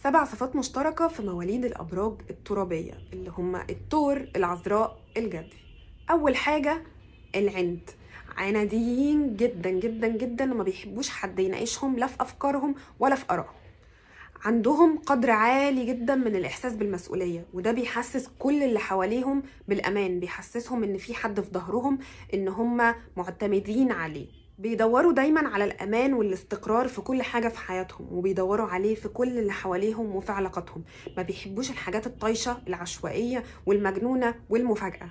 7 صفات مشتركة في مواليد الأبراج الترابية اللي هما الثور، العذراء، الجدي. أول حاجة العند. عناديين جدا جدا جدا وما بيحبوش حد يناقشهم لا في أفكارهم ولا في آرائهم. عندهم قدر عالي جدا من الإحساس بالمسؤولية، وده بيحسس كل اللي حواليهم بالأمان، بيحسسهم إن في حد في ظهرهم، إن هم معتمدين عليه. بيدوروا دايما على الأمان والاستقرار في كل حاجة في حياتهم، وبيدوروا عليه في كل اللي حواليهم وفي علاقاتهم. ما بيحبوش الحاجات الطايشة العشوائية والمجنونة والمفاجأة.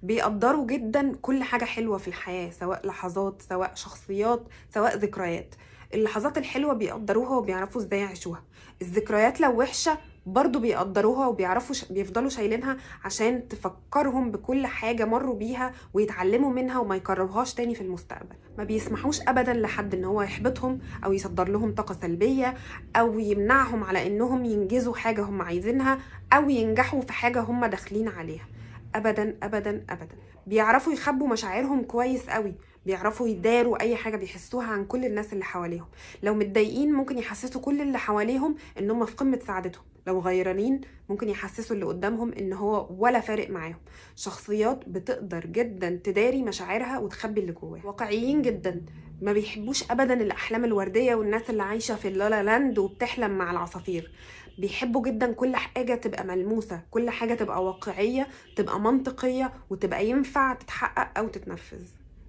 بيقدروا جدا كل حاجة حلوة في الحياة، سواء لحظات، سواء شخصيات، سواء ذكريات. اللحظات الحلوة بيقدروها وبيعرفوا ازاي يعيشوها. الذكريات لو وحشة برضو بيقدروها وبيعرفوا بيفضلوا شايلينها عشان تفكرهم بكل حاجة مروا بيها ويتعلموا منها وما يكرروهاش تاني في المستقبل. ما بيسمحوش ابدا لحد ان هو يحبطهم او يصدر لهم طاقة سلبية او يمنعهم على انهم ينجزوا حاجة هم عايزينها او ينجحوا في حاجة هم داخلين عليها. ابدا ابدا ابدا. بيعرفوا يخبوا مشاعرهم كويس قوي، بيعرفوا يداروا اي حاجه بيحسوها عن كل الناس اللي حواليهم. لو متضايقين ممكن يحسسوا كل اللي حواليهم ان هم في قمه سعادتهم، لو غيرانين ممكن يحسسوا اللي قدامهم ان هو ولا فارق معاهم. شخصيات بتقدر جدا تداري مشاعرها وتخبي اللي جواها. واقعيين جدا، ما بيحبوش ابدا الاحلام الورديه والناس اللي عايشه في اللالا لاند وبتحلم مع العصافير. بيحبوا جدا كل حاجه تبقى ملموسه، كل حاجه تبقى واقعيه، تبقى منطقيه، وتبقى ينفع تتحقق او تتنفذ.